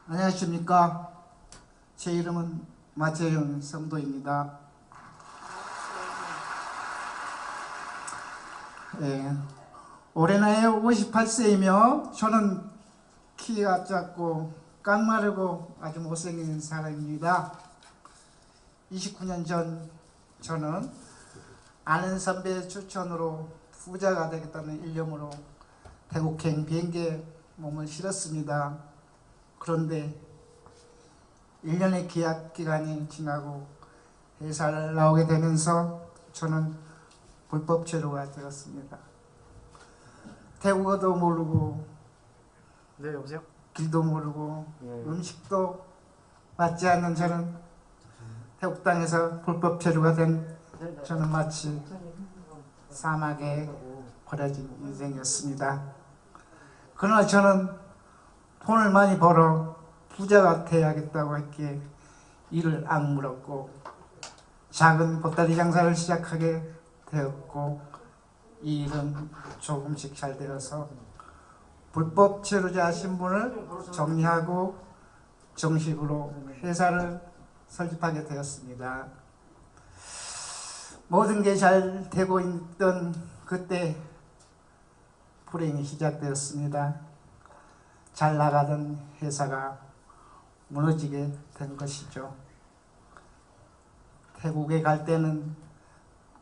안녕하십니까. 제 이름은 마재영 성도입니다. 올해 나이 58세이며 저는 키가 작고 깡마르고 아주 못생긴 사람입니다. 29년 전 저는 아는 선배 추천으로 부자가 되겠다는 일념으로 태국행 비행기에 몸을 실었습니다. 그런데 1년의 계약 기간이 지나고 회사를 나오게 되면서 저는 불법 체류가 되었습니다. 태국어도 모르고 네, 여보세요? 길도 모르고 예. 음식도 맞지 않는 저는 태국 땅에서 불법 체류가 된 저는 마치 사막에 버려진 인생이었습니다. 그러나 저는 돈을 많이 벌어 부자가 돼야겠다고 했기에 이를 악물었고 작은 보따리 장사를 시작하게 되었고 이 일은 조금씩 잘 되어서 불법 체류자 신분을 정리하고 정식으로 회사를 설립하게 되었습니다. 모든 게 잘 되고 있던 그때 불행이 시작되었습니다. 잘 나가던 회사가 무너지게 된 것이죠. 태국에 갈 때는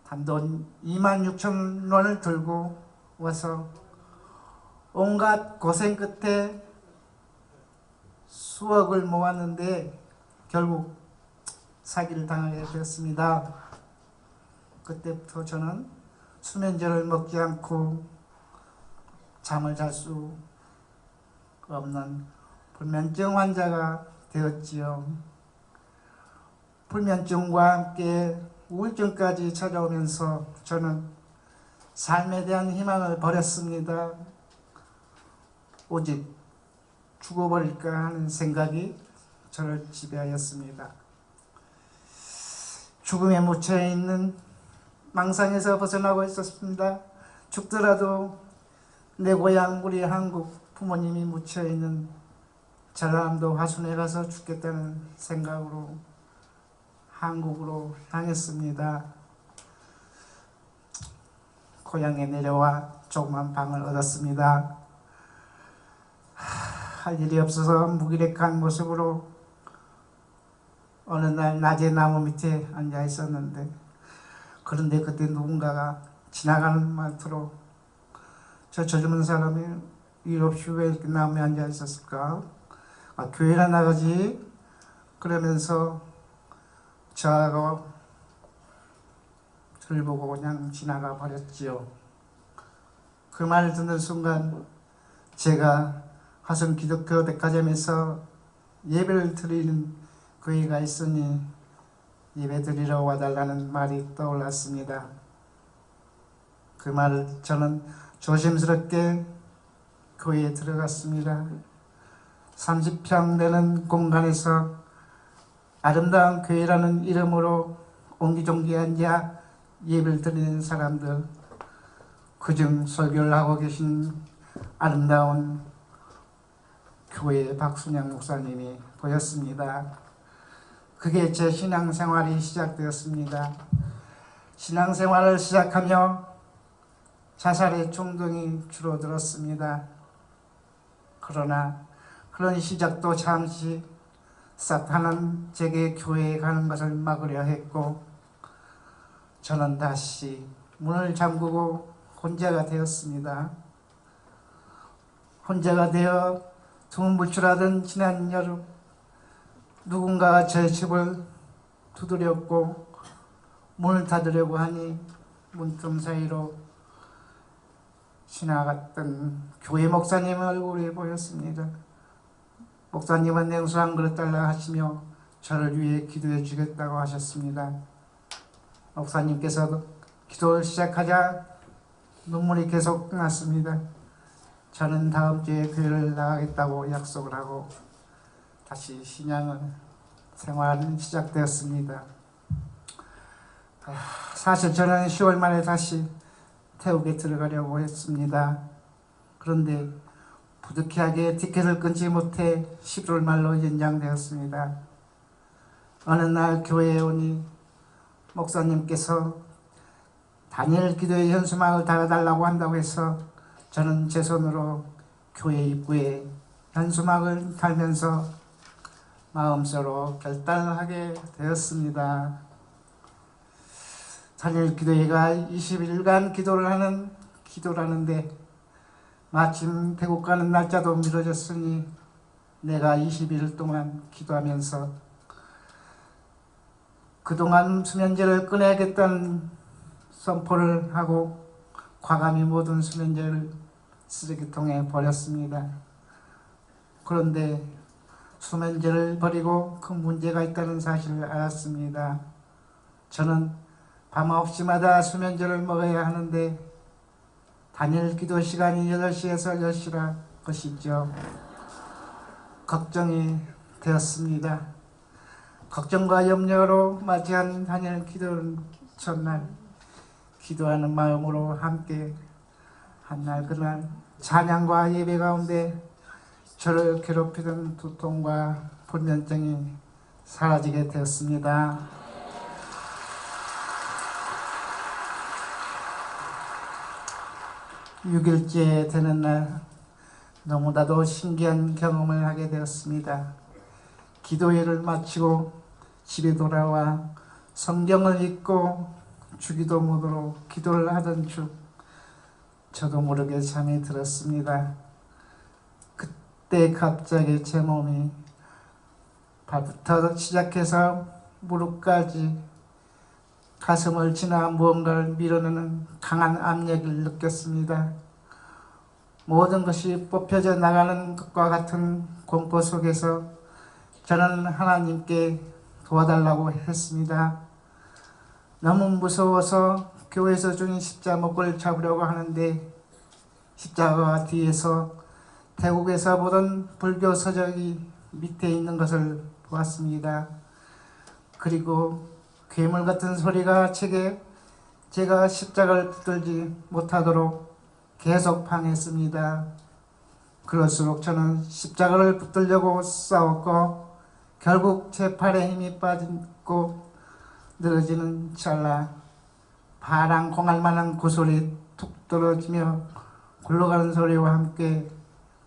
단돈 26,000원을 들고 와서 온갖 고생 끝에 수억을 모았는데 결국 사기를 당하게 되었습니다. 그때부터 저는 수면제를 먹지 않고 잠을 잘 수 없는 불면증 환자가 되었지요. 불면증과 함께 우울증까지 찾아오면서 저는 삶에 대한 희망을 버렸습니다. 오직 죽어버릴까 하는 생각이 저를 지배하였습니다. 죽음에 묻혀있는 망상에서 벗어나고 있었습니다. 죽더라도 내 고향 우리 한국 부모님이 묻혀있는 전라남도 화순에 가서 죽겠다는 생각으로 한국으로 향했습니다. 고향에 내려와 조그만 방을 얻었습니다. 할 일이 없어서 무기력한 모습으로 어느 날 낮에 나무 밑에 앉아 있었는데 그런데 그때 누군가가 지나가는 말투로 저 젊은 사람이 일 없이 왜 이렇게 나무에 앉아 있었을까? 교회나 나가지? 그러면서 저하고 저를 보고 그냥 지나가 버렸지요. 그 말을 듣는 순간 제가 화성 기독교 백화점에서 예배를 드리는 교회가 있으니 예배 드리러 와달라는 말이 떠올랐습니다. 그 말을 저는 조심스럽게 교회에 들어갔습니다. 30평 되는 공간에서 아름다운 교회라는 이름으로 옹기종기 앉아 예배를 드리는 사람들, 그중 설교를 하고 계신 아름다운 교회의 박순영 목사님이 보였습니다. 그게 제 신앙생활이 시작되었습니다. 신앙생활을 시작하며 자살의 충동이 줄어들었습니다. 그러나 그런 시작도 잠시 사탄은 제게 교회에 가는 것을 막으려 했고 저는 다시 문을 잠그고 혼자가 되었습니다. 혼자가 되어 두문불출하던 지난 여름 누군가가 제 집을 두드렸고 문을 닫으려고 하니 문틈 사이로 지나갔던 교회 목사님 얼굴이 보였습니다. 목사님은 냉수 한 그릇 달라 하시며 저를 위해 기도해 주겠다고 하셨습니다. 목사님께서 기도를 시작하자 눈물이 계속 났습니다. 저는 다음 주에 교회를 나가겠다고 약속을 하고 다시 신앙을 생활은 시작되었습니다. 사실 저는 10월 말에 다시 태국에 들어가려고 했습니다. 그런데 부득이하게 티켓을 끊지 못해 11월 말로 연장되었습니다. 어느 날 교회에 오니 목사님께서 다니엘 기도의 현수막을 달아달라고 한다고 해서 저는 제 손으로 교회 입구에 현수막을 달면서 마음속으로 결단하게 되었습니다. 다니엘 기도회가 20일간 기도를 하는 기도라는데 마침 태국 가는 날짜도 미뤄졌으니 내가 21일 동안 기도하면서 그동안 수면제를 끊어야겠다는 선포를 하고 과감히 모든 수면제를 쓰레기통에 버렸습니다. 그런데 수면제를 버리고 큰 문제가 있다는 사실을 알았습니다. 저는 밤 9시마다 수면제를 먹어야 하는데 다니엘 기도 시간이 8시에서 10시라 것이죠. 걱정이 되었습니다. 걱정과 염려로 맞이한 다니엘 기도는 첫날 기도하는 마음으로 함께 한날 그날 찬양과 예배 가운데 저를 괴롭히던 두통과 불면증이 사라지게 되었습니다. (6일째) 되는 날 너무나도 신기한 경험을 하게 되었습니다. 기도회를 마치고 집에 돌아와 성경을 읽고 주기도문으로 기도를 하던 중 저도 모르게 잠이 들었습니다. 그때 갑자기 제 몸이 발부터 시작해서 무릎까지 가슴을 지나 무언가를 밀어내는 강한 압력을 느꼈습니다. 모든 것이 뽑혀져 나가는 것과 같은 공포 속에서 저는 하나님께 도와달라고 했습니다. 너무 무서워서 교회에서 주는 십자 목을 잡으려고 하는데 십자가 뒤에서 태국에서 보던 불교 서적이 밑에 있는 것을 보았습니다. 그리고 괴물 같은 소리가 책에 제가 십자가를 붙들지 못하도록 계속 방해했습니다. 그럴수록 저는 십자가를 붙들려고 싸웠고 결국 제 팔에 힘이 빠지고 늘어지는 찰나 파랑 공알만한 구슬이 툭 떨어지며 굴러가는 소리와 함께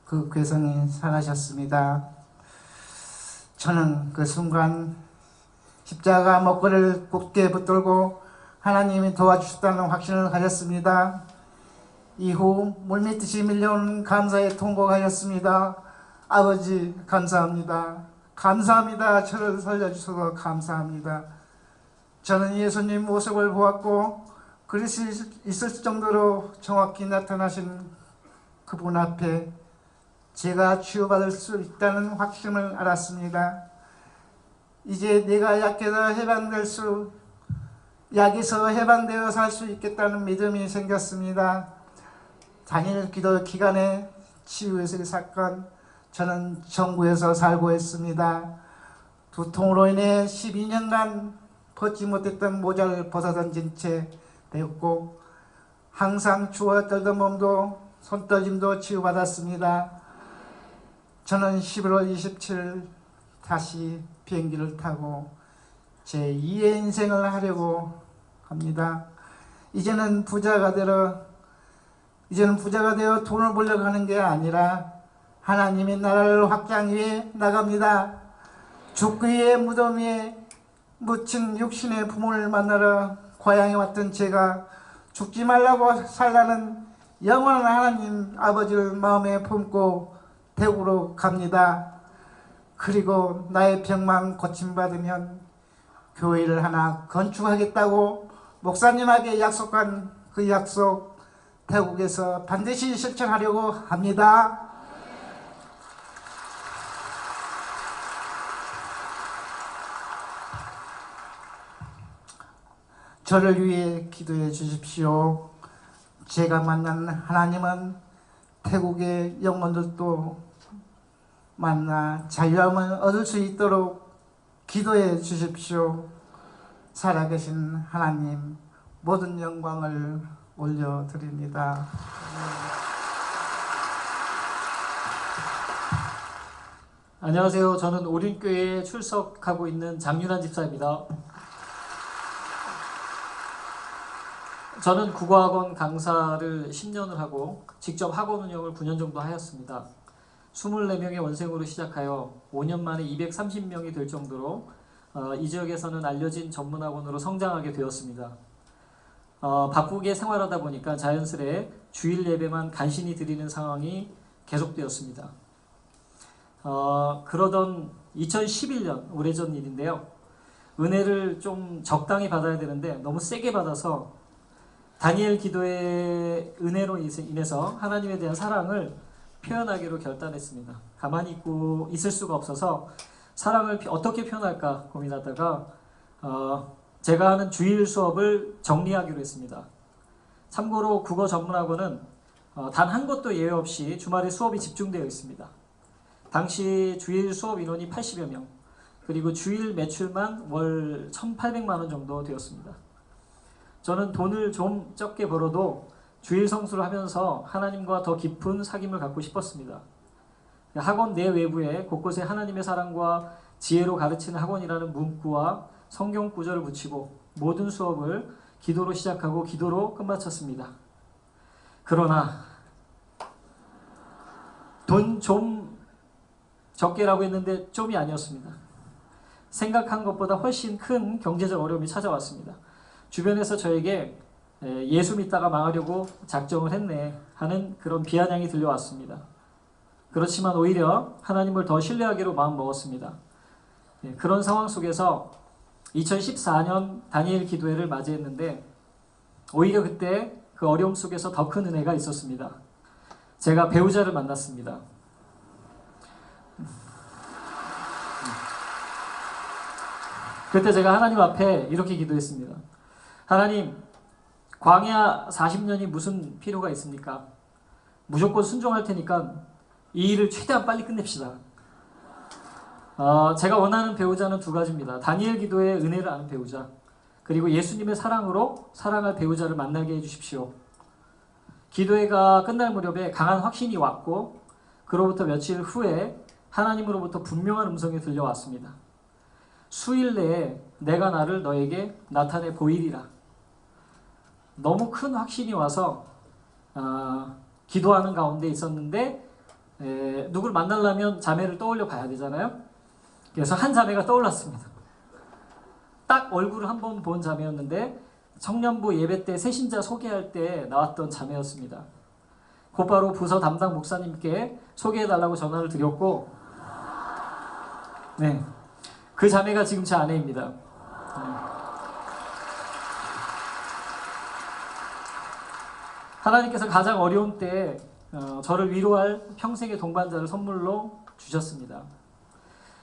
그 괴성이 사라졌습니다. 저는 그 순간 십자가 목걸이를 굳게 붙들고 하나님이 도와주셨다는 확신을 가졌습니다. 이후 물밀듯이 밀려오는 감사의 통곡을 하였습니다. 아버지 감사합니다. 감사합니다. 저를 살려주셔서 감사합니다. 저는 예수님 모습을 보았고 그릴 수 있을 정도로 정확히 나타나신 그분 앞에 제가 치유받을 수 있다는 확신을 알았습니다. 이제 내가 약에서 해방되어 살 수 있겠다는 믿음이 생겼습니다. 다니엘 기도 기간에 치유의 사건, 저는 정부에서 살고 있습니다. 두통으로 인해 12년간 벗지 못했던 모자를 벗어던진 채 되었고 항상 추워 떨던 몸도 손떨림도 치유받았습니다. 저는 11월 27일 다시 비행기를 타고 제 2의 인생을 하려고 합니다. 이제는 부자가 되어 돈을 벌려고 하는 게 아니라 하나님의 나라를 확장 위해 나갑니다. 죽기의 무덤 위에 묻힌 육신의 부모를 만나러 고향에 왔던 제가 죽지 말라고 살라는 영원한 하나님 아버지를 마음에 품고 태국으로 갑니다. 그리고 나의 병만 고침받으면 교회를 하나 건축하겠다고 목사님에게 약속한 그 약속 태국에서 반드시 실천하려고 합니다. 저를 위해 기도해 주십시오. 제가 만난 하나님은 태국의 영혼들도 만나 자유함을 얻을 수 있도록 기도해 주십시오. 살아계신 하나님, 모든 영광을 올려드립니다. 안녕하세요. 저는 오륜교회에 출석하고 있는 장윤환 집사입니다. 저는 국어학원 강사를 10년을 하고 직접 학원 운영을 9년 정도 하였습니다. 24명의 원생으로 시작하여 5년 만에 230명이 될 정도로 이 지역에서는 알려진 전문학원으로 성장하게 되었습니다. 바쁘게 생활하다 보니까 자연스레 주일 예배만 간신히 드리는 상황이 계속되었습니다. 그러던 2011년, 오래전 일인데요. 은혜를 좀 적당히 받아야 되는데 너무 세게 받아서 다니엘 기도의 은혜로 인해서 하나님에 대한 사랑을 표현하기로 결단했습니다. 가만히 있고 있을 수가 없어서 사랑을 어떻게 표현할까 고민하다가 제가 하는 주일 수업을 정리하기로 했습니다. 참고로 국어 전문학원은 단 한 곳도 예외 없이 주말에 수업이 집중되어 있습니다. 당시 주일 수업 인원이 80여 명, 그리고 주일 매출만 월 1,800만 원 정도 되었습니다. 저는 돈을 좀 적게 벌어도 주일 성수를 하면서 하나님과 더 깊은 사귐을 갖고 싶었습니다. 학원 내 외부에 곳곳에 하나님의 사랑과 지혜로 가르치는 학원이라는 문구와 성경 구절을 붙이고 모든 수업을 기도로 시작하고 기도로 끝마쳤습니다. 그러나 돈 좀 적게라고 했는데 좀이 아니었습니다. 생각한 것보다 훨씬 큰 경제적 어려움이 찾아왔습니다. 주변에서 저에게 예수 믿다가 망하려고 작정을 했네 하는 그런 비아냥이 들려왔습니다. 그렇지만 오히려 하나님을 더 신뢰하기로 마음먹었습니다. 그런 상황 속에서 2014년 다니엘 기도회를 맞이했는데 오히려 그때 그 어려움 속에서 더 큰 은혜가 있었습니다. 제가 배우자를 만났습니다. 그때 제가 하나님 앞에 이렇게 기도했습니다. 하나님, 광야 40년이 무슨 필요가 있습니까? 무조건 순종할 테니까 이 일을 최대한 빨리 끝냅시다. 제가 원하는 배우자는 두 가지입니다. 다니엘 기도의 은혜를 아는 배우자, 그리고 예수님의 사랑으로 사랑할 배우자를 만나게 해주십시오. 기도회가 끝날 무렵에 강한 확신이 왔고 그로부터 며칠 후에 하나님으로부터 분명한 음성이 들려왔습니다. 수일 내에 내가 나를 너에게 나타내 보이리라. 너무 큰 확신이 와서 기도하는 가운데 있었는데 누굴 만나려면 자매를 떠올려 봐야 되잖아요. 그래서 한 자매가 떠올랐습니다. 딱 얼굴을 한번 본 자매였는데 청년부 예배 때 새신자 소개할 때 나왔던 자매였습니다. 곧바로 부서 담당 목사님께 소개해달라고 전화를 드렸고 네, 그 자매가 지금 제 아내입니다. 하나님께서 가장 어려운 때 저를 위로할 평생의 동반자를 선물로 주셨습니다.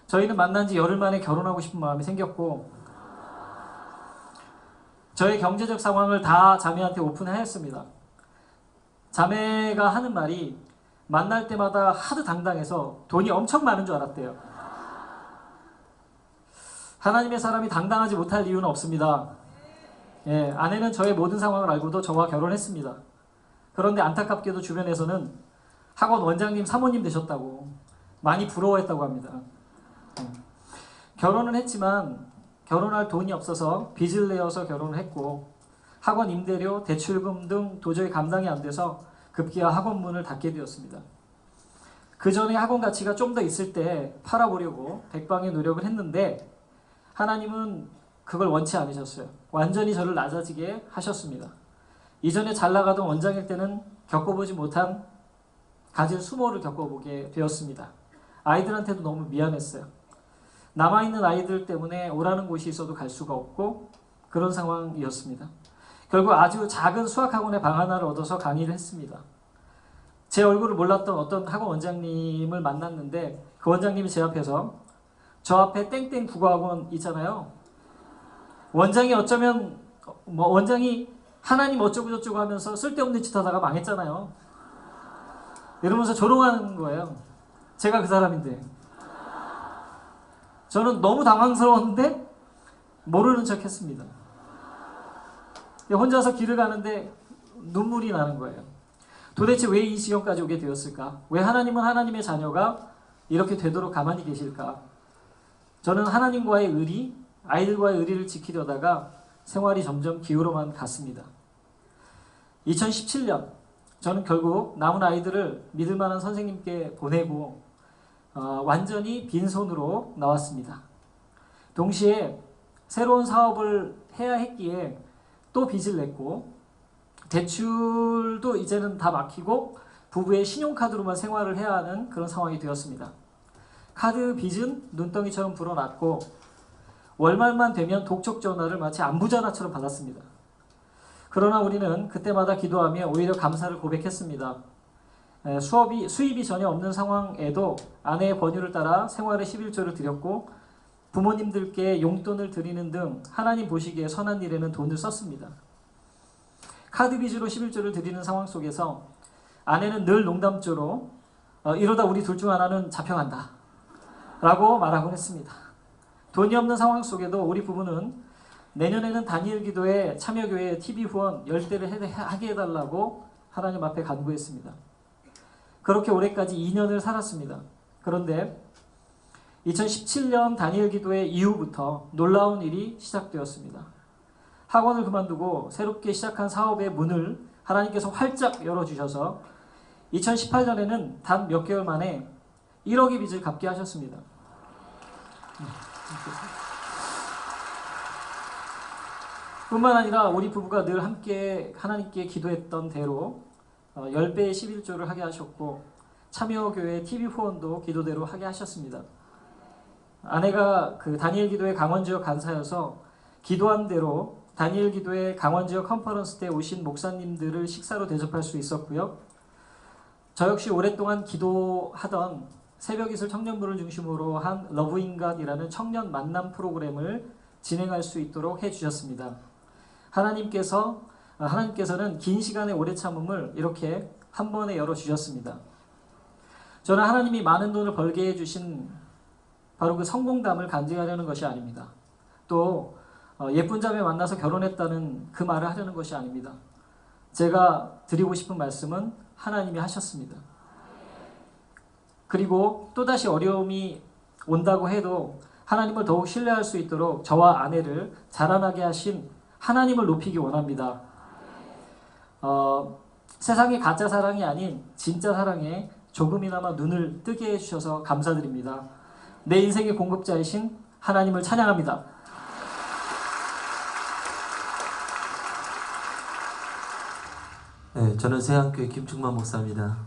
저희는 만난 지 열흘 만에 결혼하고 싶은 마음이 생겼고 저의 경제적 상황을 다 자매한테 오픈하였습니다. 자매가 하는 말이 만날 때마다 하도 당당해서 돈이 엄청 많은 줄 알았대요. 하나님의 사람이 당당하지 못할 이유는 없습니다. 예, 아내는 저의 모든 상황을 알고도 저와 결혼했습니다. 그런데 안타깝게도 주변에서는 학원 원장님 사모님 되셨다고 많이 부러워했다고 합니다. 결혼은 했지만 결혼할 돈이 없어서 빚을 내어서 결혼을 했고 학원 임대료, 대출금 등 도저히 감당이 안 돼서 급기야 학원 문을 닫게 되었습니다. 그 전에 학원 가치가 좀 더 있을 때 팔아보려고 백방의 노력을 했는데 하나님은 그걸 원치 않으셨어요. 완전히 저를 낮아지게 하셨습니다. 이전에 잘 나가던 원장일 때는 겪어보지 못한 가진 수모를 겪어보게 되었습니다. 아이들한테도 너무 미안했어요. 남아있는 아이들 때문에 오라는 곳이 있어도 갈 수가 없고 그런 상황이었습니다. 결국 아주 작은 수학학원의 방 하나를 얻어서 강의를 했습니다. 제 얼굴을 몰랐던 어떤 학원 원장님을 만났는데 그 원장님이 제 앞에서 저 앞에 땡땡 국어학원 있잖아요. 원장이 어쩌면 원장이 하나님 어쩌고 저쩌고 하면서 쓸데없는 짓 하다가 망했잖아요. 이러면서 조롱하는 거예요. 제가 그 사람인데. 저는 너무 당황스러웠는데 모르는 척 했습니다. 혼자서 길을 가는데 눈물이 나는 거예요. 도대체 왜 이 지경까지 오게 되었을까? 왜 하나님은 하나님의 자녀가 이렇게 되도록 가만히 계실까? 저는 하나님과의 의리, 아이들과의 의리를 지키려다가 생활이 점점 기울어만 갔습니다. 2017년 저는 결국 남은 아이들을 믿을 만한 선생님께 보내고 완전히 빈손으로 나왔습니다. 동시에 새로운 사업을 해야 했기에 또 빚을 냈고 대출도 이제는 다 막히고 부부의 신용카드로만 생활을 해야 하는 그런 상황이 되었습니다. 카드 빚은 눈덩이처럼 불어났고 월말만 되면 독촉 전화를 마치 안부전화처럼 받았습니다. 그러나 우리는 그때마다 기도하며 오히려 감사를 고백했습니다. 수입이 전혀 없는 상황에도 아내의 권유를 따라 생활의 11조를 드렸고 부모님들께 용돈을 드리는 등 하나님 보시기에 선한 일에는 돈을 썼습니다. 카드 빚으로 11조를 드리는 상황 속에서 아내는 늘 농담조로 이러다 우리 둘 중 하나는 잡혀간다 라고 말하곤 했습니다. 돈이 없는 상황 속에도 우리 부부는 내년에는 다니엘 기도회 참여교회 TV 후원 10대를 하게 해달라고 하나님 앞에 간구했습니다. 그렇게 올해까지 2년을 살았습니다. 그런데 2017년 다니엘 기도회 이후부터 놀라운 일이 시작되었습니다. 학원을 그만두고 새롭게 시작한 사업의 문을 하나님께서 활짝 열어주셔서 2018년에는 단 몇 개월 만에 1억의 빚을 갚게 하셨습니다. 뿐만 아니라 우리 부부가 늘 함께 하나님께 기도했던 대로 10배의 11조를 하게 하셨고 참여교회 TV 후원도 기도대로 하게 하셨습니다. 아내가 그 다니엘 기도회 강원지역 간사여서 기도한 대로 다니엘 기도회 강원지역 컨퍼런스 때 오신 목사님들을 식사로 대접할 수 있었고요. 저 역시 오랫동안 기도하던 새벽이슬 청년부를 중심으로 한 러브인갓이라는 청년 만남 프로그램을 진행할 수 있도록 해주셨습니다. 하나님께서는 긴 시간의 오래 참음을 이렇게 한 번에 열어주셨습니다. 저는 하나님이 많은 돈을 벌게 해주신 바로 그 성공담을 간증하려는 것이 아닙니다. 또 예쁜 자매 만나서 결혼했다는 그 말을 하려는 것이 아닙니다. 제가 드리고 싶은 말씀은 하나님이 하셨습니다. 그리고 또다시 어려움이 온다고 해도 하나님을 더욱 신뢰할 수 있도록 저와 아내를 자라나게 하신 하나님을 높이기 원합니다. 세상의 가짜 사랑이 아닌 진짜 사랑에 조금이나마 눈을 뜨게 해주셔서 감사드립니다. 내 인생의 공급자이신 하나님을 찬양합니다. 네, 저는 세안교회 김충만 목사입니다.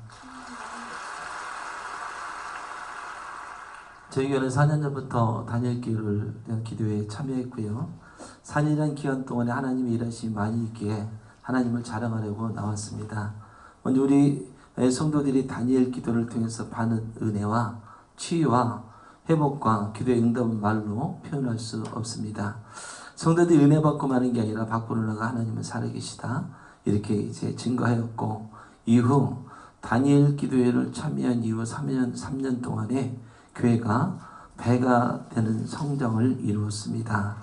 저희 교회는 4년 전부터 다니엘 기도회에 참여했고요. 4년이라는 기간 동안에 하나님이 일하심이 많이 있기에 하나님을 자랑하려고 나왔습니다. 먼저 우리 성도들이 다니엘 기도를 통해서 받는 은혜와 치유와 회복과 기도의 응답은 말로 표현할 수 없습니다. 성도들이 은혜 받고 마는 게 아니라 밖으로 나가 하나님은 살아계시다 이렇게 이제 증거하였고, 이후 다니엘 기도회를 참여한 이후 3년 동안에 교회가 배가 되는 성장을 이루었습니다.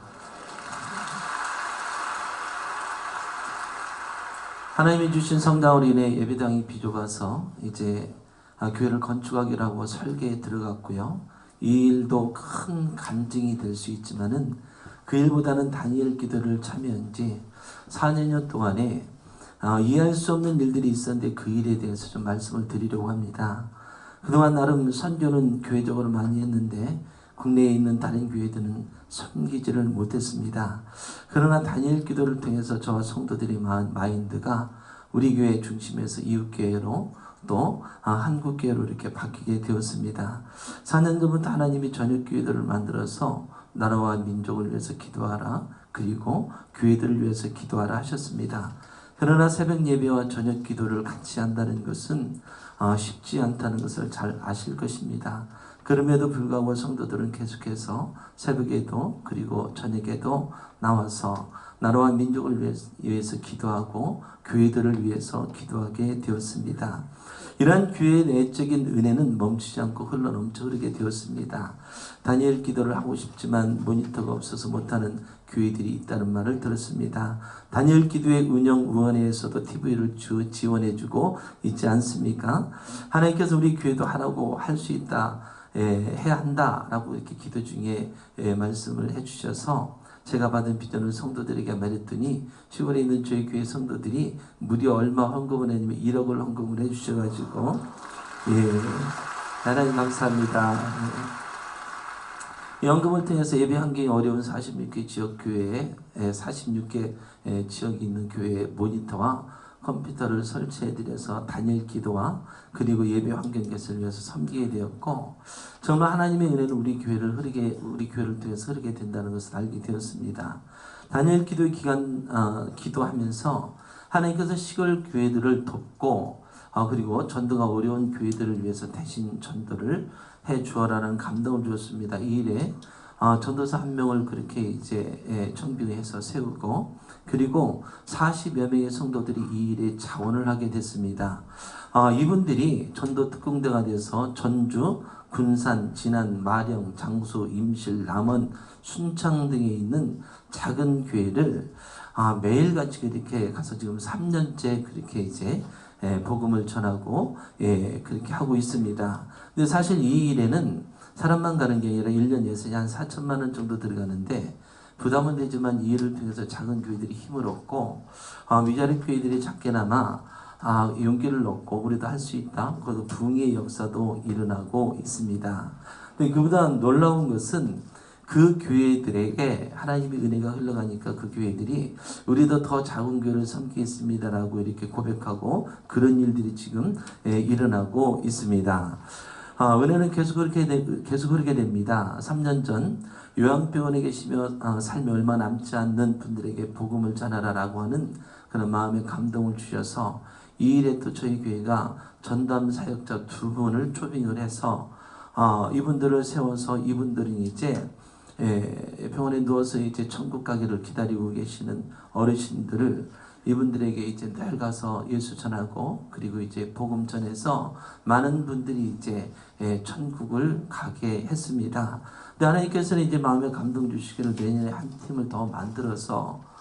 하나님이 주신 성장으로 인해 예배당이 비좁아서 이제 교회를 건축하기로 하고 설계에 들어갔고요. 이 일도 큰 간증이 될 수 있지만은 그 일보다는 다니엘 기도를 참여한 지 4년 동안에 이해할 수 없는 일들이 있었는데 그 일에 대해서 좀 말씀을 드리려고 합니다. 그동안 나름 선교는 교회적으로 많이 했는데 국내에 있는 다른 교회들은 섬기지를 못했습니다. 그러나 다니엘 기도를 통해서 저와 성도들의 마인드가 우리 교회 중심에서 이웃교회로 또 한국교회로 이렇게 바뀌게 되었습니다. 4년 전부터 하나님이 저녁교회들을 만들어서 나라와 민족을 위해서 기도하라, 그리고 교회들을 위해서 기도하라 하셨습니다. 그러나 새벽 예배와 저녁 기도를 같이 한다는 것은 쉽지 않다는 것을 잘 아실 것입니다. 그럼에도 불구하고 성도들은 계속해서 새벽에도 그리고 저녁에도 나와서 나라와 민족을 위해서 기도하고 교회들을 위해서 기도하게 되었습니다. 이러한 교회의 내적인 은혜는 멈추지 않고 흘러넘쳐 흐르게 되었습니다. 다니엘 기도를 하고 싶지만 모니터가 없어서 못하는 교회들이 있다는 말을 들었습니다. 다니엘 기도의 운영위원회에서도 TV를 지원해주고 있지 않습니까? 하나님께서 우리 교회도 하라고 할 수 있다, 해야 한다라고 이렇게 기도 중에 말씀을 해주셔서 제가 받은 비전을 성도들에게 말했더니 시골에 있는 저희 교회 성도들이 무려 얼마 헌금을 했냐면 1억을 헌금을 해주셔가지고 하나님 감사합니다. 연금을 통해서 예배 환경이 어려운 46개 지역 교회에 46개 지역에 있는 교회에 모니터와 컴퓨터를 설치해드려서 단일 기도와 그리고 예배 환경 개선을 위해서 섬기게 되었고 정말 하나님의 은혜는 우리 교회를 통해서 흐르게 된다는 것을 알게 되었습니다. 단일 기도 기간 기도하면서 하나님께서 시골 교회들을 돕고 그리고 전도가 어려운 교회들을 위해서 대신 전도를 해 주어라는 감동을 주었습니다. 이 일에 전도사 한 명을 그렇게 이제 청빙해서 세우고 그리고 40여 명의 성도들이 이 일에 자원을 하게 됐습니다. 이분들이 전도 특공대가 돼서 전주, 군산, 진안, 마령, 장수, 임실, 남원, 순창 등에 있는 작은 교회를 매일같이 이렇게 가서 지금 3년째 그렇게 이제 복음을 전하고 그렇게 하고 있습니다. 근데 사실 이 일에는 사람만 가는 게 아니라 1년 예산이 한 4천만 원 정도 들어가는데 부담은 되지만 이 일을 통해서 작은 교회들이 힘을 얻고 위자리 교회들이 작게나마 용기를 얻고 우리도 할 수 있다. 그것도 부흥의 역사도 일어나고 있습니다. 근데 그보다 놀라운 것은 그 교회들에게 하나님의 은혜가 흘러가니까 그 교회들이 우리도 더 작은 교회를 섬기겠습니다라고 이렇게 고백하고 그런 일들이 지금 일어나고 있습니다. 은혜는 계속 흐르게 됩니다. 3년 전 요양병원에 계시며 삶이 얼마 남지 않는 분들에게 복음을 전하라라고 하는 그런 마음의 감동을 주셔서 이 일에 또 저희 교회가 전담 사역자 2분을 초빙을 해서 이분들을 세워서 이분들은 이제 병원에 누워서 이제 천국 가기를 기다리고 계시는 어르신들을 이분들에게 이제 늘 가서 예수 전하고 그리고 이제 복음 전해서 많은 분들이 이제 천국을 가게 했습니다. 근데 하나님께서는 이제 마음에 감동 주시기를 내년에 한 팀을 더 만들어서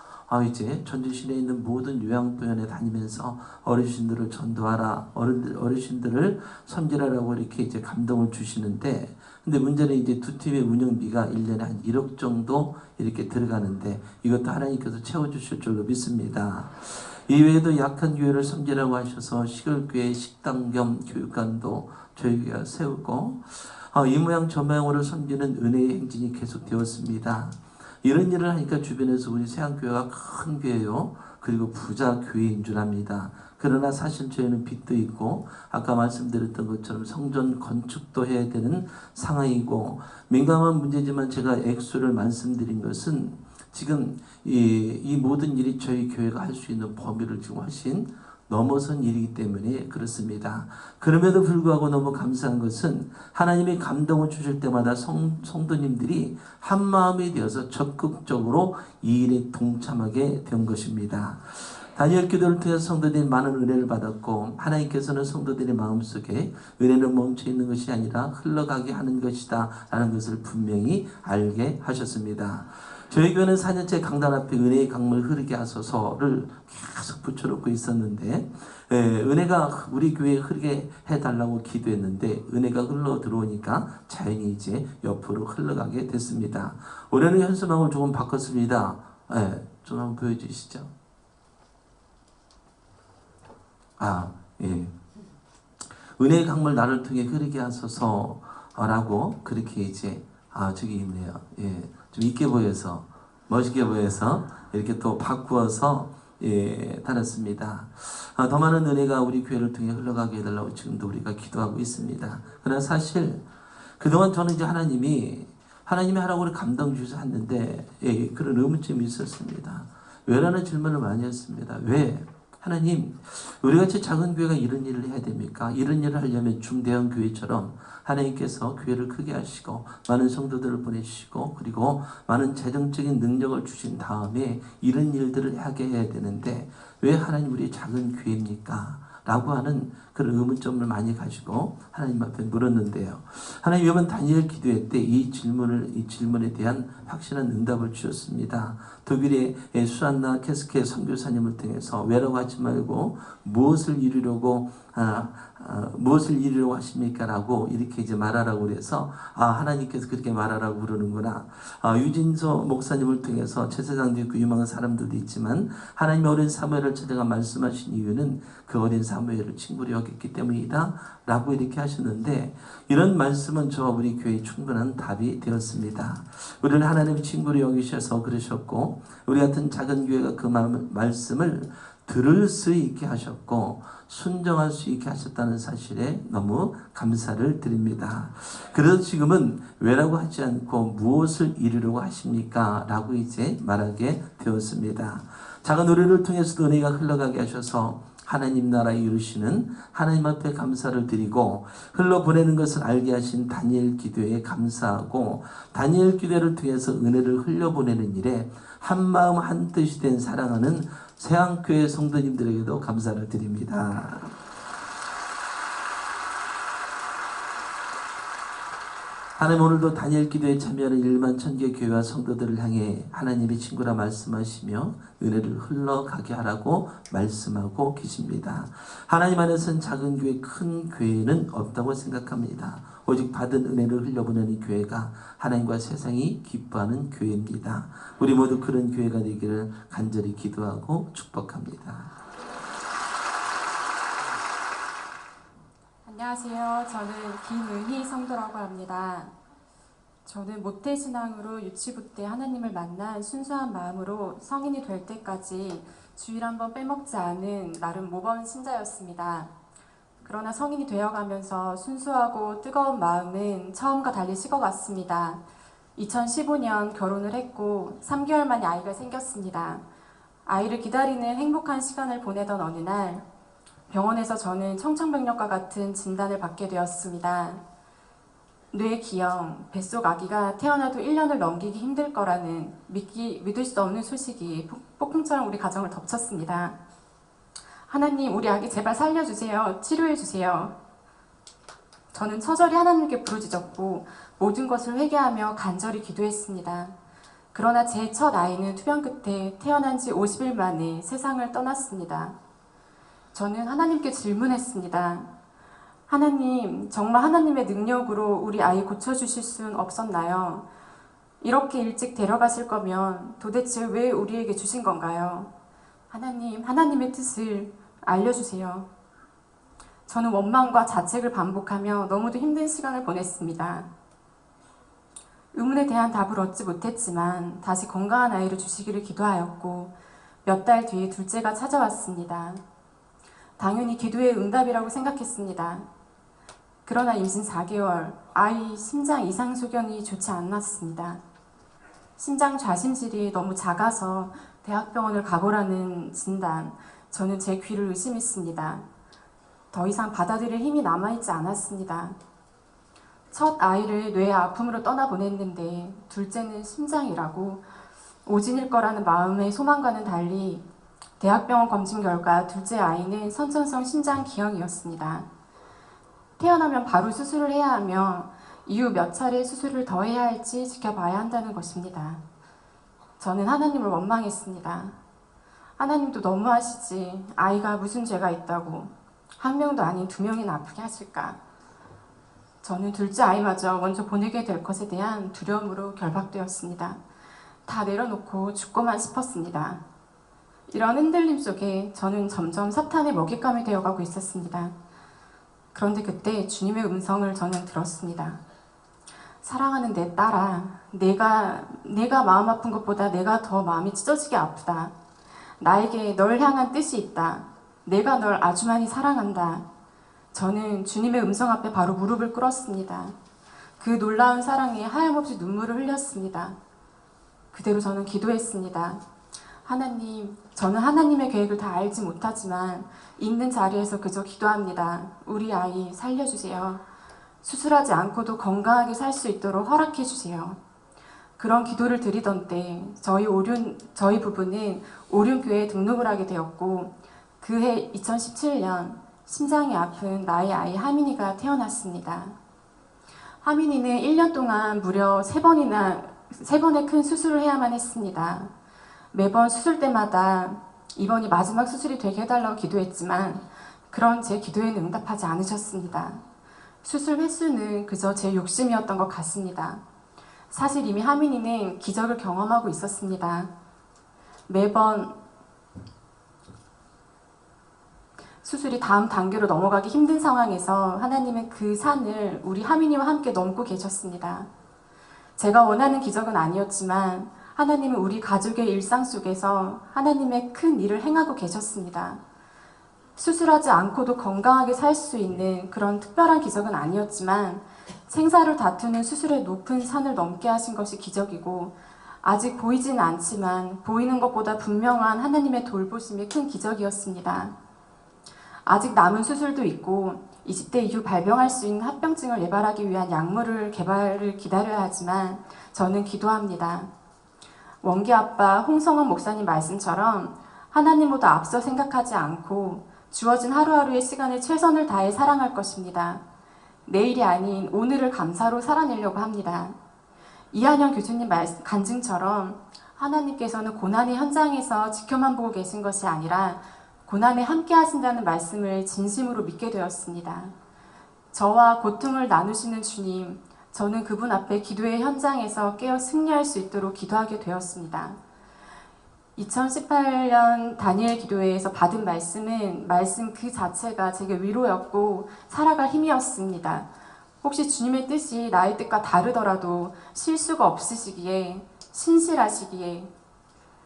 이제 전주 시내에 있는 모든 요양병원에 다니면서 어르신들을 전도하라, 어르신들을 섬기라라고 이렇게 이제 감동을 주시는데, 근데 문제는 이제 두 팀의 운영비가 1년에 한 1억 정도 이렇게 들어가는데 이것도 하나님께서 채워주실 줄로 믿습니다. 이외에도 약한 교회를 섬기라고 하셔서 시골교회 식당 겸 교육관도 저희 교회가 세우고 이 모양 저 모양으로 섬기는 은혜의 행진이 계속되었습니다. 이런 일을 하니까 주변에서 우리 세안교회가 큰 교회요. 그리고 부자 교회인 줄 압니다. 그러나 사실 저희는 빚도 있고 아까 말씀드렸던 것처럼 성전 건축도 해야 되는 상황이고 민감한 문제지만 제가 액수를 말씀드린 것은 지금 이 모든 일이 저희 교회가 할 수 있는 범위를 지금 훨씬 넘어선 일이기 때문에 그렇습니다. 그럼에도 불구하고 너무 감사한 것은 하나님이 감동을 주실 때마다 성도님들이 한 마음이 되어서 적극적으로 이 일에 동참하게 된 것입니다. 다니엘 기도를 통해서 성도들이 많은 은혜를 받았고 하나님께서는 성도들의 마음속에 은혜는 멈춰있는 것이 아니라 흘러가게 하는 것이다 라는 것을 분명히 알게 하셨습니다. 저희 교회는 4년째 강단 앞에 은혜의 강물 흐르게 하소서를 계속 붙여놓고 있었는데 은혜가 우리 교회에 흐르게 해달라고 기도했는데 은혜가 흘러 들어오니까 자연히 이제 옆으로 흘러가게 됐습니다. 올해는 현수막을 조금 바꿨습니다. 좀 한번 보여주시죠. 은혜의 강물 나를 통해 흐르게 하소서라고 그렇게 이제 저기 있네요. 좀 있게 보여서 멋있게 보여서 이렇게 또 바꾸어서 달았습니다. 더 많은 은혜가 우리 교회를 통해 흘러가게 해달라고 지금도 우리가 기도하고 있습니다. 그러나 사실 그동안 저는 이제 하나님이 하라고 우리 감동 주셔서 했는데 그런 의문점이 있었습니다. 왜라는 질문을 많이 했습니다. 왜? 하나님, 우리같이 작은 교회가 이런 일을 해야 됩니까? 이런 일을 하려면 중대형 교회처럼 하나님께서 교회를 크게 하시고 많은 성도들을 보내주시고 그리고 많은 재정적인 능력을 주신 다음에 이런 일들을 하게 해야 되는데 왜 하나님 우리 작은 교회입니까? 라고 하는 그런 의문점을 많이 가지고 하나님 앞에 물었는데요. 하나님 이번 다니엘 기도회 때 이 질문에 대한 확실한 응답을 주셨습니다. 독일의 수안나 캐스케 선교사님을 통해서 왜라고 하지 말고 무엇을 이루려고 하십니까? 라고 이렇게 이제 말하라고 그래서 하나님께서 그렇게 말하라고 그러는구나. 유진서 목사님을 통해서 제사장도 있고 유망한 사람들도 있지만 하나님의 어린 사무엘을 찾아가 말씀하신 이유는 그 어린 사무엘을 친구로 여겼기 때문이다 라고 이렇게 하셨는데, 이런 말씀은 저와 우리 교회에 충분한 답이 되었습니다. 우리를 하나님의 친구로 여기셔서 그러셨고, 우리 같은 작은 교회가 그 말씀을 들을 수 있게 하셨고 순종할 수 있게 하셨다는 사실에 너무 감사를 드립니다. 그래서 지금은 왜라고 하지 않고 무엇을 이루려고 하십니까? 라고 이제 말하게 되었습니다. 작은 우리를 통해서도 은혜가 흘러가게 하셔서 하나님 나라 이루시는 하나님 앞에 감사를 드리고, 흘러보내는 것을 알게 하신 다니엘 기도에 감사하고, 다니엘 기도를 통해서 은혜를 흘려보내는 일에 한마음 한뜻이 된 사랑하는 세안교회 성도님들에게도 감사를 드립니다. 하나님, 오늘도 다니엘 기도에 참여하는 1만 1000개 교회와 성도들을 향해 하나님의 친구라 말씀하시며 은혜를 흘러가게 하라고 말씀하고 계십니다. 하나님 안에서는 작은 교회, 큰 교회는 없다고 생각합니다. 오직 받은 은혜를 흘려보내는 교회가 하나님과 세상이 기뻐하는 교회입니다. 우리 모두 그런 교회가 되기를 간절히 기도하고 축복합니다. 안녕하세요. 저는 김은희 성도라고 합니다. 저는 모태신앙으로 유치부 때 하나님을 만난 순수한 마음으로 성인이 될 때까지 주일 한번 빼먹지 않은 나름 모범 신자였습니다. 그러나 성인이 되어가면서 순수하고 뜨거운 마음은 처음과 달리 식어갔습니다. 2015년 결혼을 했고 3개월 만에 아이가 생겼습니다. 아이를 기다리는 행복한 시간을 보내던 어느 날 병원에서 저는 청천벽력과 같은 진단을 받게 되었습니다. 뇌기형, 뱃속 아기가 태어나도 1년을 넘기기 힘들 거라는 믿을 수 없는 소식이 폭풍처럼 우리 가정을 덮쳤습니다. 하나님, 우리 아기 제발 살려주세요. 치료해주세요. 저는 처절히 하나님께 부르짖었고 모든 것을 회개하며 간절히 기도했습니다. 그러나 제 첫 아이는 투병 끝에 태어난 지 50일 만에 세상을 떠났습니다. 저는 하나님께 질문했습니다. 하나님, 정말 하나님의 능력으로 우리 아이 고쳐주실 수는 없었나요? 이렇게 일찍 데려가실 거면 도대체 왜 우리에게 주신 건가요? 하나님, 하나님의 뜻을 알려주세요. 저는 원망과 자책을 반복하며 너무도 힘든 시간을 보냈습니다. 의문에 대한 답을 얻지 못했지만 다시 건강한 아이를 주시기를 기도하였고 몇 달 뒤에 둘째가 찾아왔습니다. 당연히 기도의 응답이라고 생각했습니다. 그러나 임신 4개월, 아이 심장 이상 소견이 좋지 않았습니다. 심장 좌심실이 너무 작아서 대학병원을 가보라는 진단, 저는 제 귀를 의심했습니다. 더 이상 받아들일 힘이 남아있지 않았습니다. 첫 아이를 뇌의 아픔으로 떠나보냈는데 둘째는 심장이라고 오진일 거라는 마음의 소망과는 달리 대학병원 검진 결과 둘째 아이는 선천성 심장 기형이었습니다. 태어나면 바로 수술을 해야 하며 이후 몇 차례 수술을 더 해야 할지 지켜봐야 한다는 것입니다. 저는 하나님을 원망했습니다. 하나님도 너무하시지. 아이가 무슨 죄가 있다고 한 명도 아닌 2명이나 아프게 하실까. 저는 둘째 아이마저 먼저 보내게 될 것에 대한 두려움으로 결박되었습니다. 다 내려놓고 죽고만 싶었습니다. 이런 흔들림 속에 저는 점점 사탄의 먹잇감이 되어가고 있었습니다. 그런데 그때 주님의 음성을 저는 들었습니다. 사랑하는 내 딸아, 내가 마음 아픈 것보다 내가 더 마음이 찢어지게 아프다. 나에게 널 향한 뜻이 있다. 내가 널 아주 많이 사랑한다. 저는 주님의 음성 앞에 바로 무릎을 꿇었습니다. 그 놀라운 사랑에 하염없이 눈물을 흘렸습니다. 그대로 저는 기도했습니다. 하나님, 저는 하나님의 계획을 다 알지 못하지만 있는 자리에서 그저 기도합니다. 우리 아이 살려주세요. 수술하지 않고도 건강하게 살 수 있도록 허락해 주세요. 그런 기도를 드리던 때 저희 부부는 오륜교회에 등록을 하게 되었고 그해 2017년 심장이 아픈 나의 아이 하민이가 태어났습니다. 하민이는 1년 동안 무려 3번의 큰 수술을 해야만 했습니다. 매번 수술 때마다 이번이 마지막 수술이 되게 해달라고 기도했지만 그런 제 기도에는 응답하지 않으셨습니다. 수술 횟수는 그저 제 욕심이었던 것 같습니다. 사실 이미 하민이는 기적을 경험하고 있었습니다. 매번 수술이 다음 단계로 넘어가기 힘든 상황에서 하나님은 그 산을 우리 하민이와 함께 넘고 계셨습니다. 제가 원하는 기적은 아니었지만 하나님은 우리 가족의 일상 속에서 하나님의 큰 일을 행하고 계셨습니다. 수술하지 않고도 건강하게 살 수 있는 그런 특별한 기적은 아니었지만 생사를 다투는 수술의 높은 산을 넘게 하신 것이 기적이고 아직 보이지는 않지만 보이는 것보다 분명한 하나님의 돌보심이 큰 기적이었습니다. 아직 남은 수술도 있고 20대 이후 발병할 수 있는 합병증을 예방하기 위한 약물을 개발을 기다려야 하지만 저는 기도합니다. 원기 아빠 홍성원 목사님 말씀처럼 하나님보다 앞서 생각하지 않고 주어진 하루하루의 시간을 최선을 다해 사랑할 것입니다. 내일이 아닌 오늘을 감사로 살아내려고 합니다. 이한영 교수님 간증처럼 하나님께서는 고난의 현장에서 지켜만 보고 계신 것이 아니라 고난에 함께 하신다는 말씀을 진심으로 믿게 되었습니다. 저와 고통을 나누시는 주님, 저는 그분 앞에 기도의 현장에서 깨어 승리할 수 있도록 기도하게 되었습니다. 2018년 다니엘 기도회에서 받은 말씀은 말씀 그 자체가 제게 위로였고 살아갈 힘이었습니다. 혹시 주님의 뜻이 나의 뜻과 다르더라도 실수가 없으시기에 신실하시기에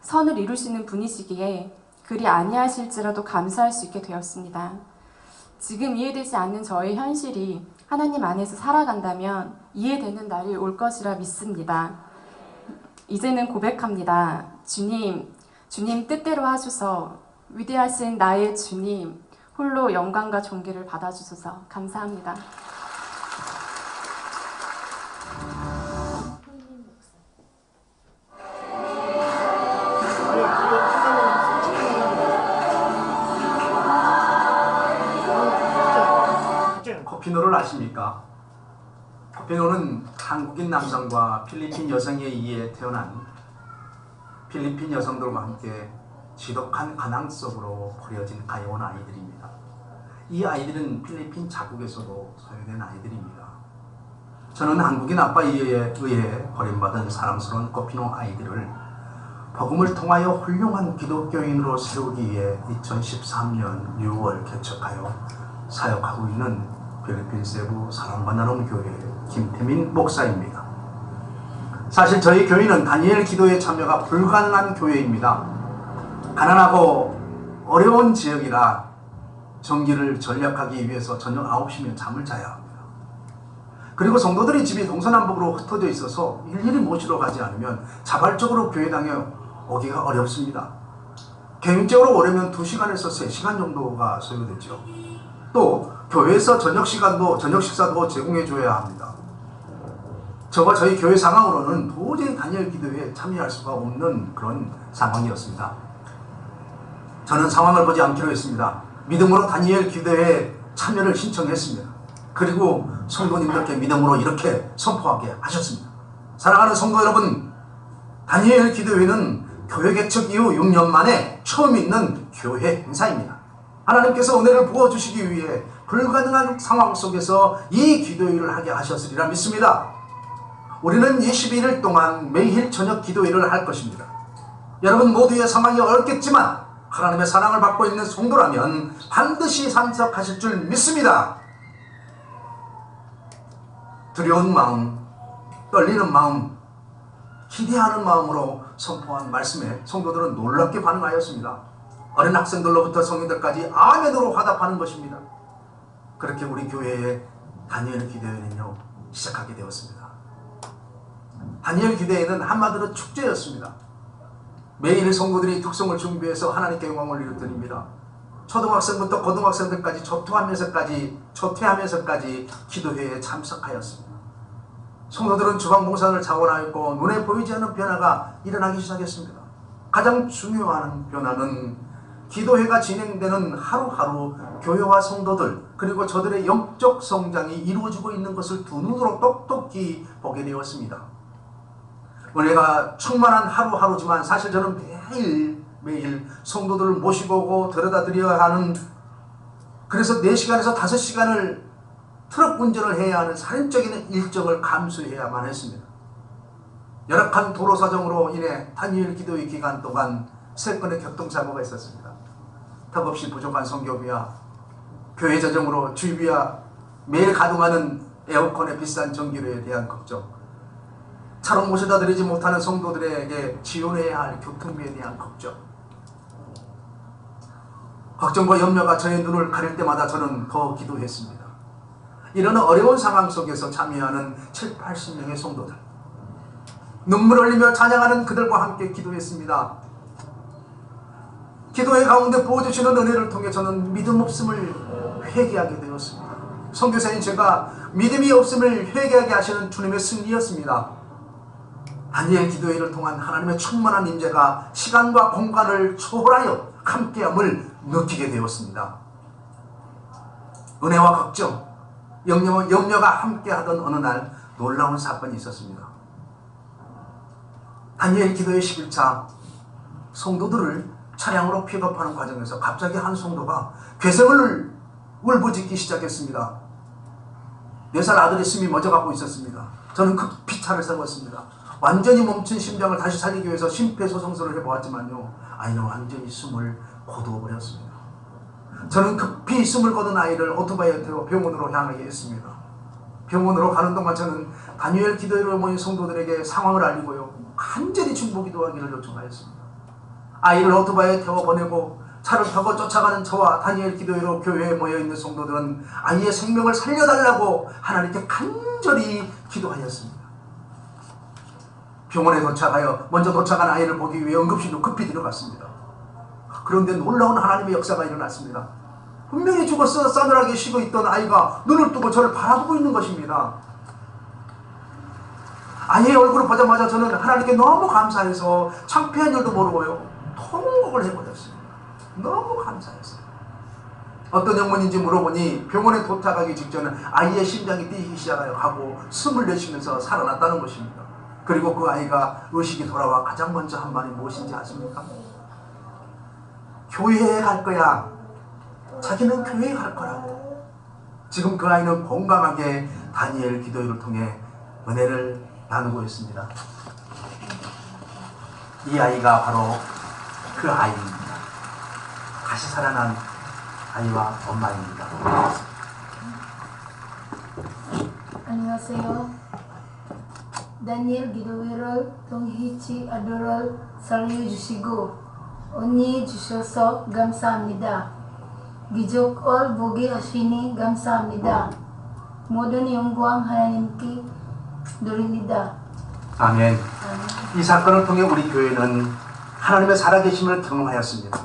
선을 이루시는 분이시기에 그리 아니하실지라도 감사할 수 있게 되었습니다. 지금 이해되지 않는 저의 현실이 하나님 안에서 살아간다면 이해되는 날이 올 것이라 믿습니다. 이제는 고백합니다. 주님 뜻대로 하소서. 위대하신 나의 주님, 홀로 영광과 존귀를 받아주소서. 감사합니다. 코피노를 아십니까? 코피노는 한국인 남성과 필리핀 여성에 의해 태어난 필리핀 여성들과 함께 지독한 가난 속으로 버려진 가여운 아이들입니다. 이 아이들은 필리핀 자국에서도 소유된 아이들입니다. 저는 한국인 아빠에 의해 버림받은 사랑스러운 코피노 아이들을 복음을 통하여 훌륭한 기독교인으로 세우기 위해 2013년 6월 개척하여 사역하고 있는 필리핀 세부 사랑과 나눔 교회 김태민 목사입니다. 사실 저희 교회는 다니엘 기도회 참여가 불가능한 교회입니다. 가난하고 어려운 지역이라 전기를 전략하기 위해서 저녁 9시면 잠을 자야 합니다. 그리고 성도들이 집이 동서남북으로 흩어져 있어서 일일이 모시러 가지 않으면 자발적으로 교회당에 오기가 어렵습니다. 개인적으로 오려면 2시간에서 3시간 정도가 소요되죠. 또 교회에서 저녁 식사도 제공해 줘야 합니다. 저와 저희 교회 상황으로는 도저히 다니엘 기도회에 참여할 수가 없는 그런 상황이었습니다. 저는 상황을 보지 않기로 했습니다. 믿음으로 다니엘 기도회에 참여를 신청했습니다. 그리고 성도님들께 믿음으로 이렇게 선포하게 하셨습니다. 사랑하는 성도 여러분, 다니엘 기도회는 교회 개척 이후 6년 만에 처음 있는 교회 행사입니다. 하나님께서 은혜를 부어주시기 위해 불가능한 상황 속에서 이 기도회를 하게 하셨으리라 믿습니다. 우리는 21일 동안 매일 저녁 기도회를 할 것입니다. 여러분 모두의 상황이 어렵겠지만 하나님의 사랑을 받고 있는 성도라면 반드시 참석하실 줄 믿습니다. 두려운 마음, 떨리는 마음, 기대하는 마음으로 선포한 말씀에 성도들은 놀랍게 반응하였습니다. 어린 학생들로부터 성인들까지 아멘으로 화답하는 것입니다. 그렇게 우리 교회의 다니엘 기도회는요 시작하게 되었습니다. 다니엘 기도회는 한마디로 축제였습니다. 매일 성도들이 특성을 준비해서 하나님께 영광을 이루드립니다. 초등학생부터 고등학생들까지 초퇴하면서까지 기도회에 참석하였습니다. 성도들은 주방봉사를 자원하였고 눈에 보이지 않는 변화가 일어나기 시작했습니다. 가장 중요한 변화는 기도회가 진행되는 하루하루 교회와 성도들 그리고 저들의 영적 성장이 이루어지고 있는 것을 두 눈으로 똑똑히 보게 되었습니다. 은혜가 충만한 하루하루지만 사실 저는 매일 성도들을 모시고 오고 데려다드려야 하는, 그래서 4시간에서 5시간을 트럭 운전을 해야 하는 살인적인 일정을 감수해야만 했습니다. 열악한 도로 사정으로 인해 다니엘 기도의 기간 동안 3건의 교통사고가 있었습니다. 턱없이 부족한 성교비와 교회 재정으로 주비와 매일 가동하는 에어컨의 비싼 전기료에 대한 걱정, 차로 모셔다 드리지 못하는 성도들에게 지원해야 할 교통비에 대한 걱정과 염려가 저의 눈을 가릴 때마다 저는 더 기도했습니다. 이런 어려운 상황 속에서 참여하는 7, 80명의 성도들, 눈물 흘리며 찬양하는 그들과 함께 기도했습니다. 기도의 가운데 부어주시는 은혜를 통해 저는 믿음 없음을 회개하게 되었습니다. 선교사인 제가 믿음이 없음을 회개하게 하시는 주님의 승리였습니다. 다니엘 기도회를 통한 하나님의 충만한 임재가 시간과 공간을 초월하여 함께함을 느끼게 되었습니다. 은혜와 걱정, 염려가 함께하던 어느 날 놀라운 사건이 있었습니다. 다니엘 기도회 11차 성도들을 차량으로 픽업하는 과정에서 갑자기 한 성도가 괴성을 울부짖기 시작했습니다. 4살 아들이 숨이 멎어가고 있었습니다. 저는 급히 차를 세웠습니다. 완전히 멈춘 심장을 다시 살리기 위해서 심폐소생술을 해보았지만요, 아이는 완전히 숨을 거두어버렸습니다. 저는 급히 숨을 거둔 아이를 오토바이에 태워 병원으로 향하게 했습니다. 병원으로 가는 동안 저는 다니엘 기도회로 모인 성도들에게 상황을 알리고요, 간절히 중보기도하기를 요청하였습니다. 아이를 오토바이에 태워보내고 차를 타고 쫓아가는 저와 다니엘 기도회로 교회에 모여있는 성도들은 아이의 생명을 살려달라고 하나님께 간절히 기도하였습니다. 병원에 도착하여 먼저 도착한 아이를 보기 위해 응급실로 급히 들어갔습니다. 그런데 놀라운 하나님의 역사가 일어났습니다. 분명히 죽었어 싸늘하게 쉬고 있던 아이가 눈을 뜨고 저를 바라보고 있는 것입니다. 아이의 얼굴을 보자마자 저는 하나님께 너무 감사해서 창피한 일도 모르고요, 통곡을 해버렸습니다. 너무 감사했어요. 어떤 영문인지 물어보니 병원에 도착하기 직전에 아이의 심장이 뛰기 시작하고 숨을 내쉬면서 살아났다는 것입니다. 그리고 그 아이가 의식이 돌아와 가장 먼저 한 말이 무엇인지 아십니까? 교회에 갈 거야. 자기는 교회에 갈 거라고. 지금 그 아이는 건강하게 다니엘 기도회를 통해 은혜를 나누고 있습니다. 이 아이가 바로 그 아이입니다. 다시 살아난 아이와 엄마입니다. 안녕하세요. 다니엘 기도회를 통해 아들을 살려주시고 은혜 주셔서 감사합니다. 기적을 보게 하시니 감사합니다. 모든 영광 하나님께 드립니다. 아멘. 이 사건을 통해 우리 교회는 하나님의 살아계심을 경험하였습니다.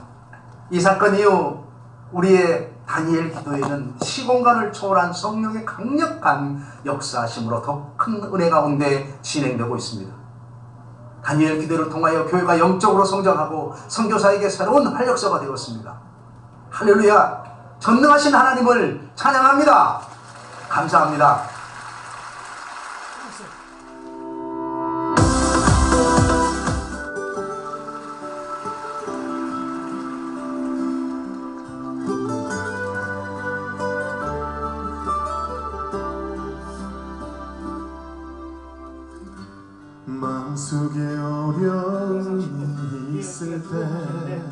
이 사건 이후 우리의 다니엘 기도회는 시공간을 초월한 성령의 강력한 역사심으로 더 큰 은혜 가운데 진행되고 있습니다. 다니엘 기도회를 통하여 교회가 영적으로 성장하고 선교사에게 새로운 활력소가 되었습니다. 할렐루야! 전능하신 하나님을 찬양합니다. 감사합니다. 마음속에 어려움이 있을 때,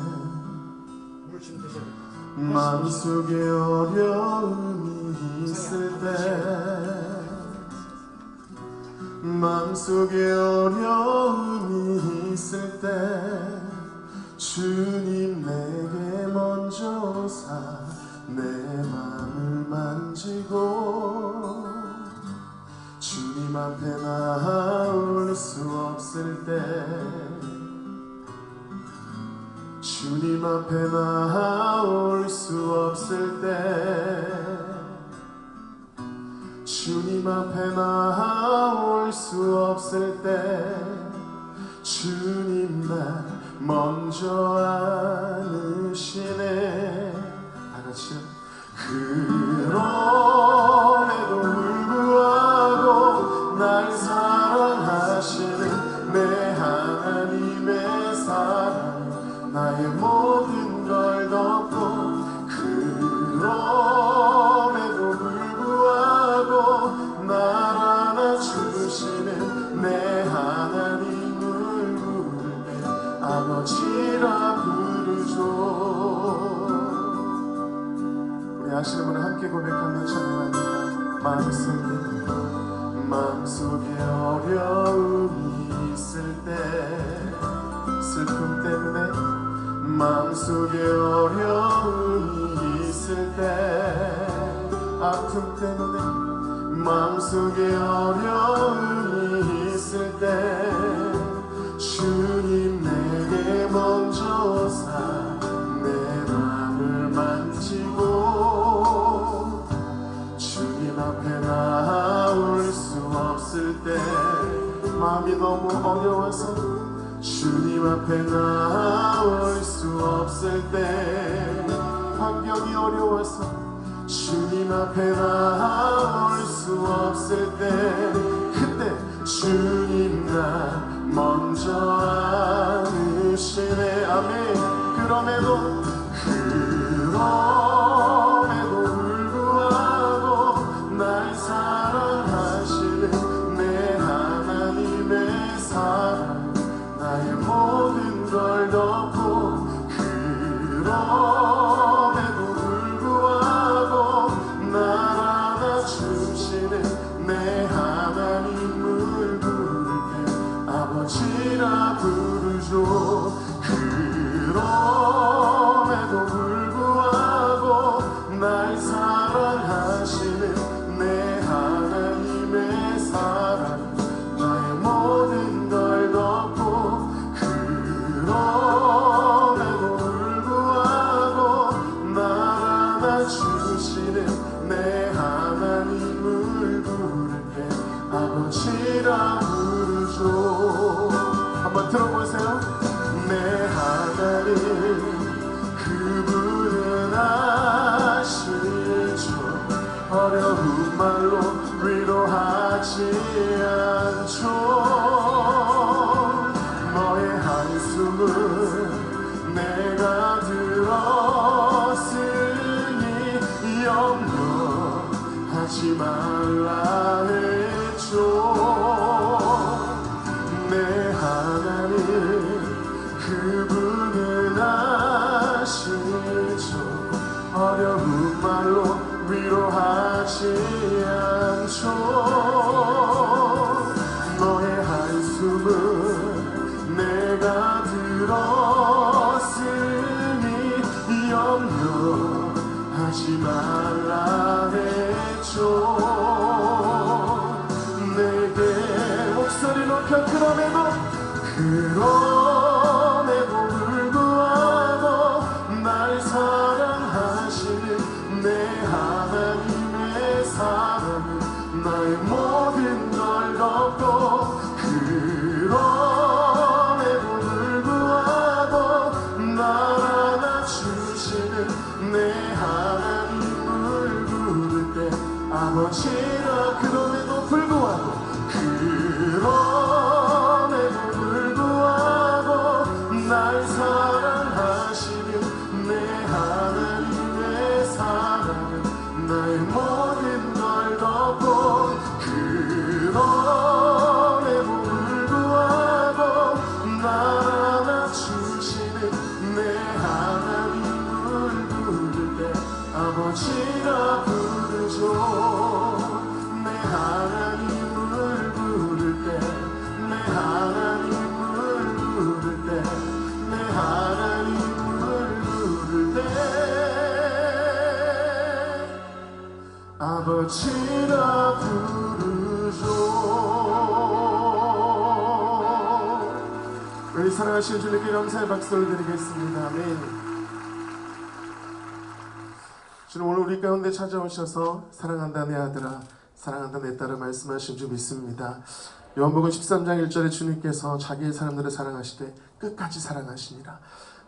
마음속에 어려움이 있을 때, 마음속에 어려움이 있을 때, 주님 내게 먼저 오사 내 마음을 만지고, 주님 앞에 나올 수 없을 때, 주님 앞에 나올 수 없을 때, 주님 앞에 나올 수 없을 때, 주님 날 먼저 안으시네. 다같이요. 그럼에도 불구하고 날 사랑하시는 내 하나님의 사랑, 나의 모든 걸 덮고, 그럼에도 불구하고 날 안아주시는 내 하나님을 부를 때 아버지라 부르죠. 우리 아시는 분은 함께 고백하며 찬양합니다. 마음속에 어려움이 있을 때, 슬픔 때문에 마음속에 어려움이 있을 때, 아픔 때문에 마음속에 어려움이 있을 때, 주님 내게 먼저 오사 내 맘을 만지고, 주님 앞에 나올 수 없을 때, 마음이 너무 어려워서 주님 앞에 나올 수 없을 때, 환경이 어려워서 주님 앞에 나올 수 없을 때, 그때 주님 나 먼저 안으시네. 아멘. 그럼에도 불구하고 날 사랑하시는 내 하나님의 사랑, 나의 모든 걸 덮고, 그럼에도 불구하고 날 안아주시는 내 하나님을 부를 때 아버지라 부르죠. 그럼에도 불구하고 날 사랑하시는 내 하나님의 사랑, 나의 모든 걸 덮고, 그럼에도 불구하고 날 안아주시는 내 하나님을 부를 때 아버지라 부르죠. 한번 들어보세요. 내 하나님 그분은 아시죠. 어려운 말로 위로하지 않죠. 너의 한숨은 내가 들었으니 염려하지 말라 했죠. 내 하나님 그분은 아시죠. 어려운 말로 위로하지 않죠. 너의 한숨은 내가 들었으니 염려하지 말라 했죠. 내게 목소리 높여 그럼에도 불구하고 날 사랑하시는 내 하나님의 사랑은 나의 모든 걸 덮고, 그럼에도 불구하고 날 안아주시는 내 하나님을 부를 때 아버지라. 그럼에도 불구하고 날 사랑하시는 내 하나님의 사랑은 나의 모든 걸 덮고, 그럼에도 불구하고 날 안아주시는 내 하나님을 부를 때 아버지라 부르죠. 내 하나님을 부를 때, 내 하나님을 부를 때, 내 하나님을 부를 때 아버지라 부르죠. 우리 사랑하신 주님께 감사의 박수를 드리겠습니다. 아멘. 주님 오늘 우리 가운데 찾아오셔서 사랑한다 내 아들아, 사랑한다 내 딸아 말씀하신 줄 믿습니다. 요한복음 13장 1절에 주님께서 자기의 사람들을 사랑하시되 끝까지 사랑하시니라.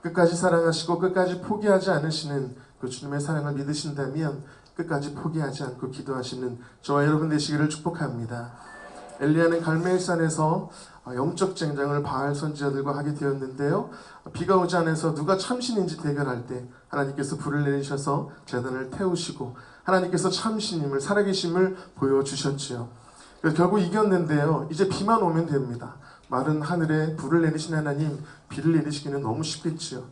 끝까지 사랑하시고 끝까지 포기하지 않으시는 그 주님의 사랑을 믿으신다면 끝까지 포기하지 않고 기도하시는 저와 여러분 되시기를 축복합니다. 엘리야는 갈멜산에서 영적 쟁쟁을 바알 선지자들과 하게 되었는데요. 비가 오지 않아서 누가 참신인지 대결할 때 하나님께서 불을 내리셔서 제단을 태우시고 하나님께서 참신임을 살아계심을 보여주셨지요. 그래서 결국 이겼는데요. 이제 비만 오면 됩니다. 마른 하늘에 불을 내리신 하나님, 비를 내리시기는 너무 쉽겠지요.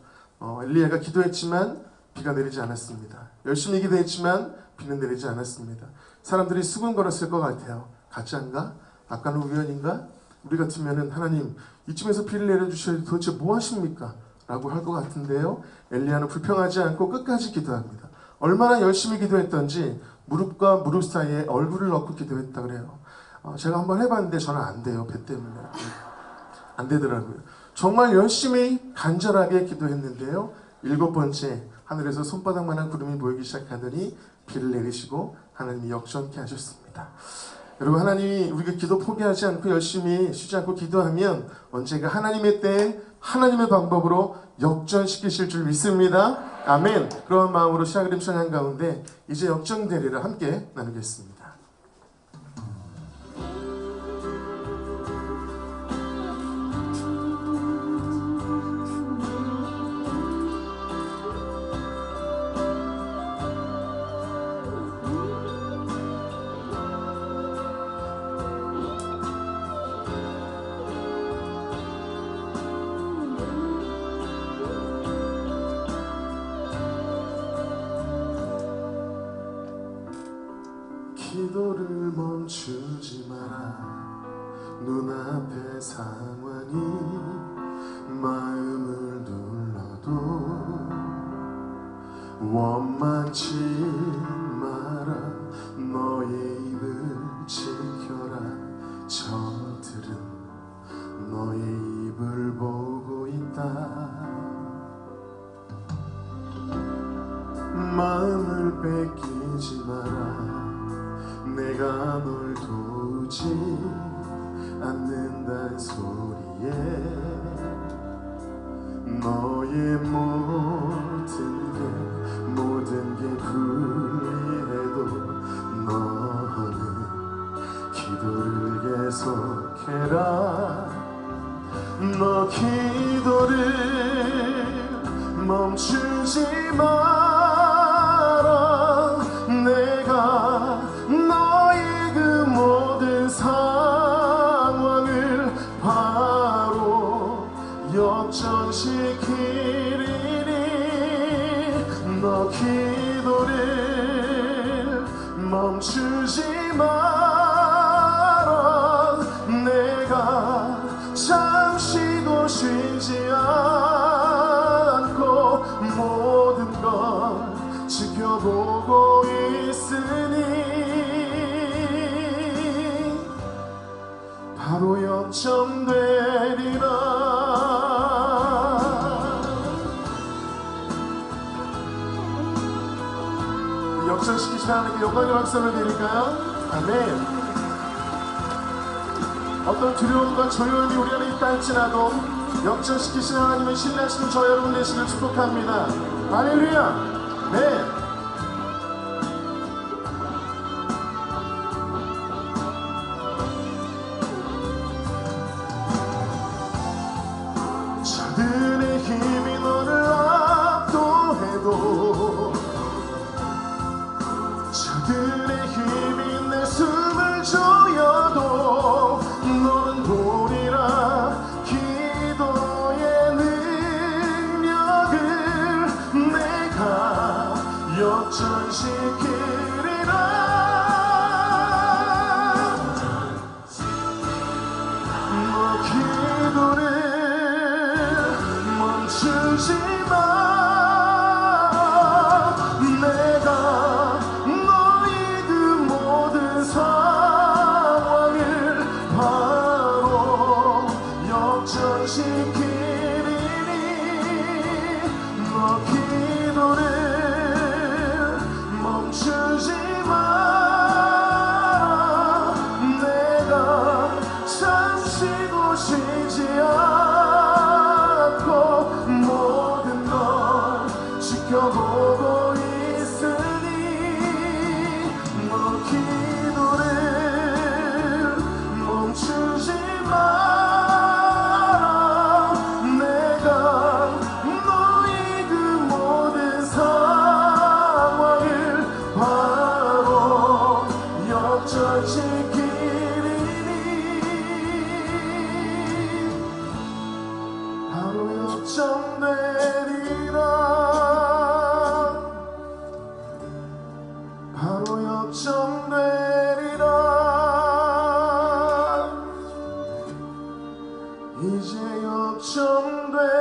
엘리야가 기도했지만 비가 내리지 않았습니다. 열심히 기도했지만 비는 내리지 않았습니다. 사람들이 수군거렸을 것 같아요. 같지 않가? 아까는 우연인가? 우리 같으면은 하나님 이쯤에서 비를 내려주셔야 도대체 뭐 하십니까? 라고 할 것 같은데요. 엘리야는 불평하지 않고 끝까지 기도합니다. 얼마나 열심히 기도했던지 무릎과 무릎 사이에 얼굴을 넣고 기도했다 그래요. 제가 한번 해봤는데 저는 안 돼요. 배 때문에. 안 되더라고요. 정말 열심히 간절하게 기도했는데요. 7번째 하늘에서 손바닥만한 구름이 보이기 시작하더니 비를 내리시고 하나님이 역전케 하셨습니다. 여러분, 하나님이 우리가 기도 포기하지 않고 열심히 쉬지 않고 기도하면 언젠가 하나님의 때에 하나님의 방법으로 역전시키실 줄 믿습니다. 아멘. 그런 마음으로 시아그림 찬양 가운데 이제 역전되리라 함께 나누겠습니다. 기도를 멈추지 마라. 눈앞의 상황이 마음을 눌러도 원망치 마라. 너의 입을 지켜라. 저들은 너의 입을 보고 있다. 마음을 뺏기지 마라. 내가 널 도우지 않는단 소리에 너의 모든 게 불리해도 너는 기도를 계속해라. 너 기도를 멈추지 마라. 내가 너의 그 모든 상황을 바로 역전시키리니 너 기도를 멈추지 마라. 내가 잠시도 쉬지 않고 모든 걸 지켜보고 있으니 바로 역전되리라. 역전시키신 하나님께 영광의 박수를 드릴까요? 아멘. 어떤 두려움과 조여움이 우리 안에 있다 할지라도 역전시키신 하나님을 신뢰하시는 저 여러분 되시길 축복합니다. 할렐루야. 네. 저들의 힘이 너를 압도해도 저들의 힘이 내 숨을 조여도 너는 보리라. 기도의 능력을 내가 역전시키리라. 너 기도를 멈추지 마. 내가 너의 그 모든 상황을 바로 역전시키리니 너 기도를 멈추지 마라. 내가 쉬지 않고 모든 걸 지켜보고 있으니 너 기도를 멈추지 마라. 내가 너희 그 모든 상황을 바로 역전시키리니 바로 역전되리라. 바로 역전되리라. 이제 역전되리라.